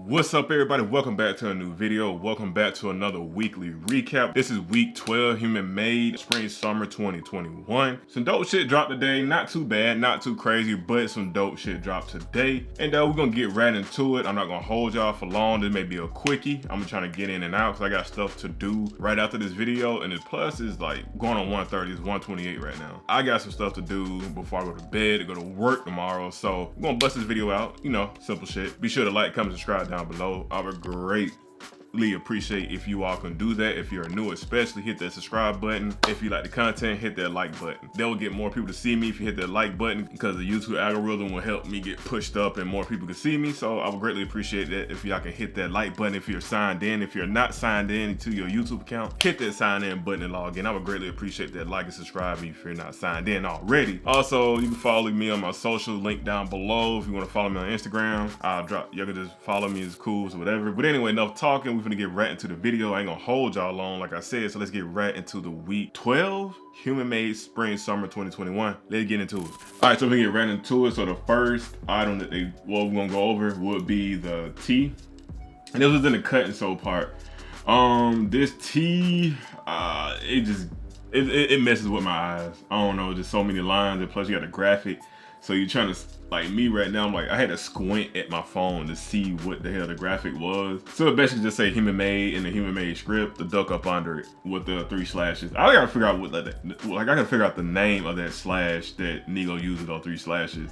What's up, everybody? Welcome back to a new video. Welcome back to another weekly recap. This is week 12, Human made spring summer 2021. Some dope shit dropped today. Not too bad, not too crazy, but some dope shit dropped today. And we're gonna get right into it. I'm not gonna hold y'all for long. This may be a quickie. I'm trying to get in and out because I got stuff to do right after this video. And plus is like going on 1:30. It's 1:28 right now. I got some stuff to do before I go to bed to go to work tomorrow. So I'm gonna bust this video out. You know, simple shit. Be sure to like, comment, subscribe down below. I would greatly appreciate if you all can do that. If you're new, especially hit that subscribe button. If you like the content, hit that like button. That will get more people to see me if you hit that like button, because the YouTube algorithm will help me get pushed up and more people can see me. So I would greatly appreciate that if y'all can hit that like button if you're signed in. If you're not signed in to your YouTube account, hit that sign in button and log in. I would greatly appreciate that. Like and subscribe me if you're not signed in already. Also, you can follow me on my social link down below. If you want to follow me on Instagram, I'll drop, you can just follow me, it's cool, so whatever. But anyway, enough talking. We're gonna get right into the video. I ain't gonna hold y'all long, like I said, so let's get right into the week 12 Human made spring summer 2021. Let's get into it. All right, so we get right into it. So the first item that we're gonna go over would be the tee, and this was in the cut and sew part. This tee, it messes with my eyes. I don't know, just so many lines, and plus you got a graphic. So you're trying to, like me right now, I'm like, I had to squint at my phone to see what the hell the graphic was. So it basically just say Human made in the Human made script, the duck up under it with the 3 slashes. I gotta figure out what I gotta figure out the name of that slash that Nigo uses, those 3 slashes.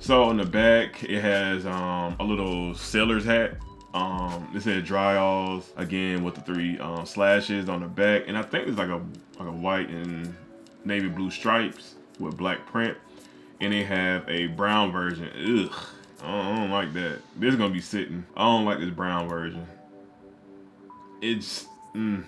So on the back, it has a little sailor's hat. It said dry alls again with the 3 slashes on the back, and I think it's like a white and navy blue stripes with black print. And they have a brown version. Ugh, I don't like that. This is gonna be sitting. I don't like this brown version. It's, I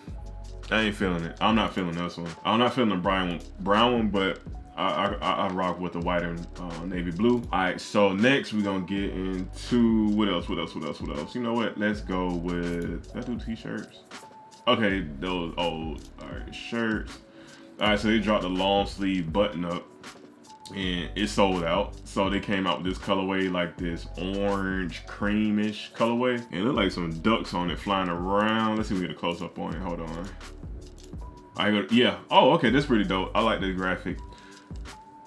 ain't feeling it. I'm not feeling this one. I'm not feeling the brown one, but I rock with the white and navy blue. All right, so next we're gonna get into, what else? You know what? Let's go with, did I do T-shirts? Okay, those old, all right, shirts. All right, so they dropped the long sleeve button up, and it sold out. So they came out with this colorway, like this orange creamish colorway, and it looked like some ducks on it flying around. Let's see if we get a close up on it. Hold on. Yeah. Oh, okay, that's pretty dope. I like this graphic.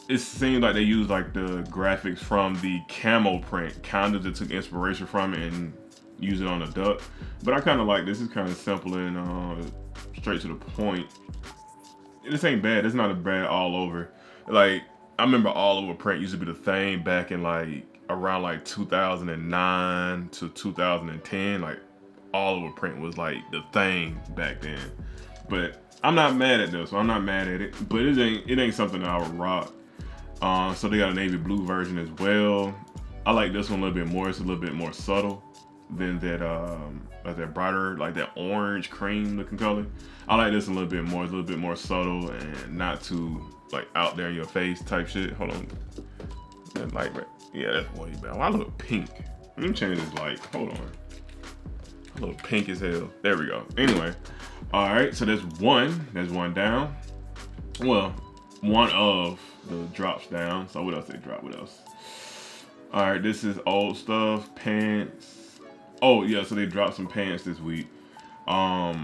It seems like they used like the graphics from the camo print, kind of just took inspiration from it and used it on the duck. But I kind of like this. It's kind of simple and straight to the point. This ain't bad. It's not a bad all over. Like, I remember all over print used to be the thing back in like around like 2009 to 2010. Like all over print was like the thing back then. But I'm not mad at this. I'm not mad at it. But it ain't something that I would rock. So they got a navy blue version as well. I like this one a little bit more. It's a little bit more subtle than that like that brighter, like that orange cream looking color. I like this a little bit more. It's a little bit more subtle and not too like out there in your face type shit. Hold on. That light, right? Yeah, that's way better. I look pink. Let me change this light. Hold on. I look pink as hell. There we go. Anyway. All right, so there's one. There's one down. Well, one of the drops down. So what else they drop? What else? All right, this is old stuff. Pants. Oh yeah, so they dropped some pants this week. I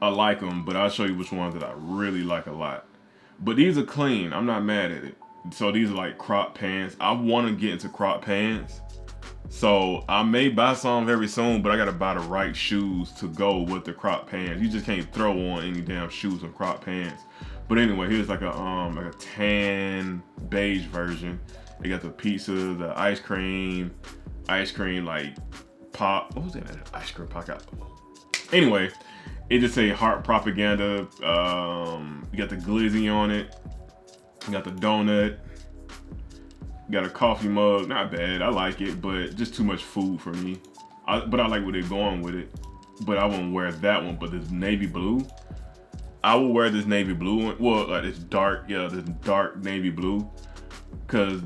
like them, but I'll show you which ones that I really like a lot. But these are clean. I'm not mad at it. So these are like crop pants. I want to get into crop pants. So I may buy some very soon, but I got to buy the right shoes to go with the crop pants. You just can't throw on any damn shoes and crop pants. But anyway, here's like a tan beige version. They got the pizza, the ice cream like pop. What was that? Ice cream pop out. Anyway, it just say heart propaganda. You got the glizzy on it. You got the donut. You got a coffee mug. Not bad. I like it, but just too much food for me. But I like where they're going with it. But I won't wear that one. But this navy blue, I will wear this navy blue one. Well, like this dark navy blue, because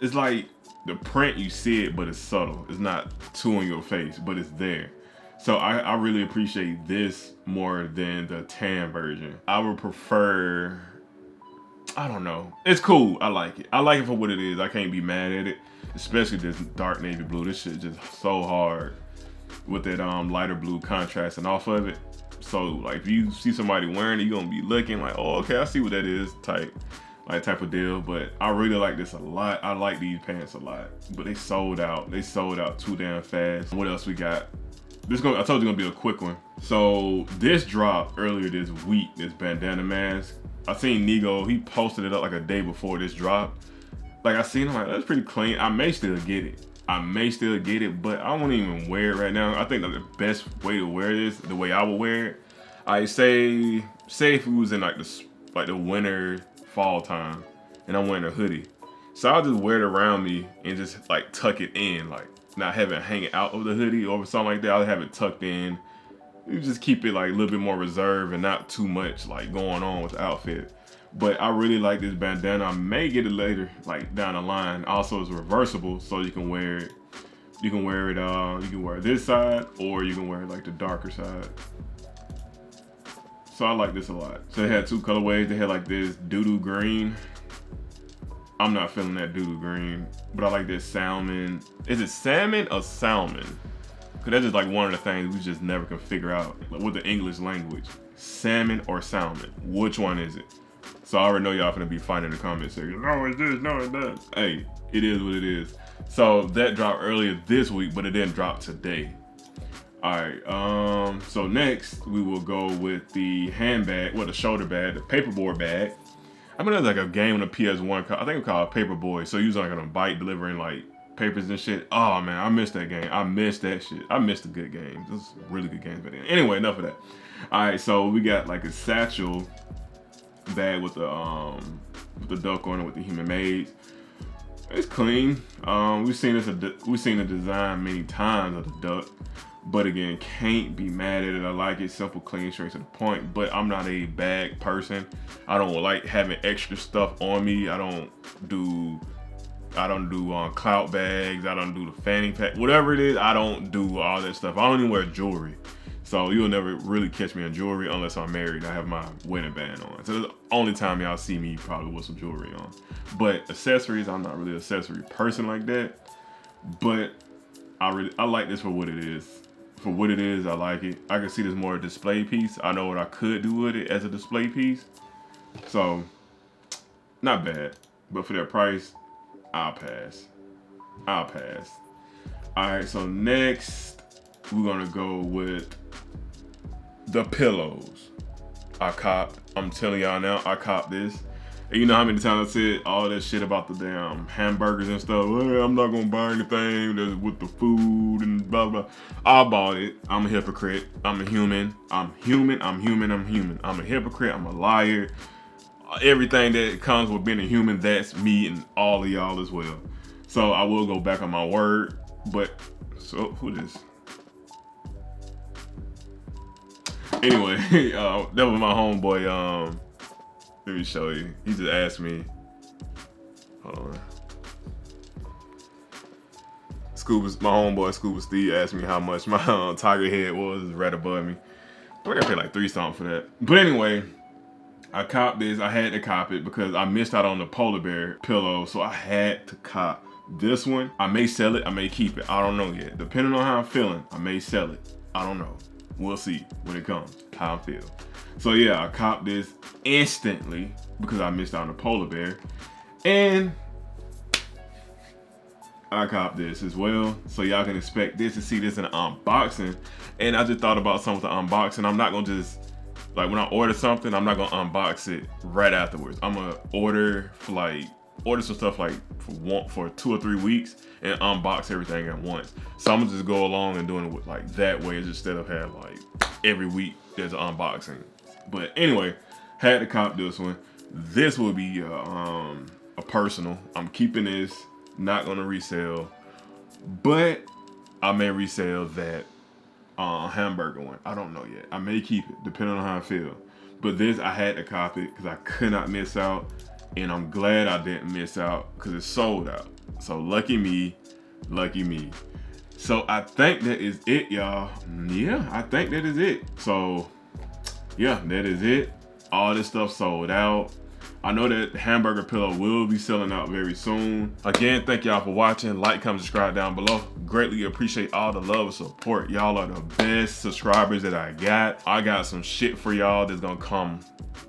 it's like the print, you see it, but it's subtle. It's not too in your face, but it's there. So I really appreciate this more than the tan version. I would prefer, I don't know. It's cool. I like it. I like it for what it is. I can't be mad at it, especially this dark navy blue. This shit just so hard. with that lighter blue contrasting off of it. So like if you see somebody wearing it, you're gonna be looking like, oh, okay, I see what that is type of deal. But I really like this a lot. I like these pants a lot, but they sold out. They sold out too damn fast. What else we got? I told you gonna be a quick one. So this dropped earlier this week, this bandana mask. I seen Nigo, he posted it up like a day before this dropped. Like I seen him, like, that's pretty clean. I may still get it. But I won't even wear it right now. I think that the best way to wear this, the way I would wear it, I say if it was in like the winter, fall time, and I'm wearing a hoodie. So I'll just wear it around me and just like tuck it in, like not have it hanging out of the hoodie or something like that. I'll have it tucked in. You just keep it like a little bit more reserved and not too much like going on with the outfit. But I really like this bandana. I may get it later, like down the line. Also, it's reversible, so you can wear it. You can wear it this side, or you can wear it like the darker side. So I like this a lot. So they had two colorways. They had like this doo-doo green. I'm not feeling that doo-doo green, but I like this salmon. Is it salmon or salmon? Cause that's just like one of the things we just never can figure out with the English language. Salmon or salmon? Which one is it? So I already know y'all gonna be fighting in the comment section. No, it's this, no, it's that. Hey, it is what it is. So that dropped earlier this week, but it didn't drop today. All right, so next we will go with the handbag, the shoulder bag, the paperboard bag. I mean, there's like a game on the PS1, I think it's called Paperboy. So you was like on a bike delivering like papers and shit. Oh man, I missed that game. I missed that shit. I missed the good games. This is really good games back then. Anyway, enough of that. All right, so we got like a satchel bag with the duck on it with the Human made. It's clean. We've seen the design many times of the duck, but again, can't be mad at it. I like it, simple, clean, straight to the point. But I'm not a bag person. I don't like having extra stuff on me. I don't do clout bags. I don't do the fanny pack. Whatever it is, I don't do all that stuff. I don't even wear jewelry. So you'll never really catch me in jewelry unless I'm married and I have my wedding band on. So that's the only time y'all see me probably with some jewelry on. But accessories, I'm not really an accessory person like that. But I like this for what it is. For what it is, I like it. I can see this more a display piece. I know what I could do with it as a display piece. So, not bad. But for that price, I'll pass. All right, so next, we're gonna go with the pillows. I copped. I'm telling y'all now, I copped this. And you know how many times I said all that shit about the damn hamburgers and stuff. Well, I'm not gonna buy anything that's with the food and blah, blah. I bought it. I'm a hypocrite. I'm a human. I'm human. I'm a hypocrite. I'm a liar. Everything that comes with being a human, that's me and all of y'all as well. So I will go back on my word. But, so who this? Anyway, that was my homeboy. Let me show you. He just asked me. Hold on. My homeboy Scuba Steve asked me how much my tiger head was right above me. I think I paid like $3 something for that. But anyway, I copped this. I had to cop it because I missed out on the polar bear pillow, so I had to cop this one. I may sell it. I may keep it. I don't know yet. Depending on how I'm feeling, I may sell it. I don't know. We'll see when it comes, how I feel. So yeah, I copped this instantly because I missed out on the polar bear. And I copped this as well. So y'all can expect this to see this in an unboxing. And I just thought about something with the unboxing. I'm not gonna just, like when I order something, I'm not gonna unbox it right afterwards. I'm gonna order some stuff like for 2 or 3 weeks and unbox everything at once. So I'm gonna just go along and doing it with like that way instead of having like every week there's an unboxing. But anyway, had to cop this one. This will be a personal. I'm keeping this, not gonna resell, but I may resell that hamburger one. I don't know yet. I may keep it depending on how I feel. But this, I had to cop it because I could not miss out. And I'm glad I didn't miss out because it's sold out. So lucky me, lucky me. So I think that is it, y'all. Yeah, I think that is it. So yeah, that is it. All this stuff sold out. I know that hamburger pillow will be selling out very soon. Again, thank y'all for watching. Like, comment, subscribe down below. Greatly appreciate all the love and support. Y'all are the best subscribers that I got. I got some shit for y'all that's gonna come.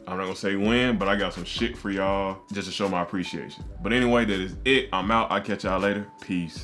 I'm not gonna say when, but I got some shit for y'all just to show my appreciation. But anyway, that is it. I'm out. I'll catch y'all later. Peace.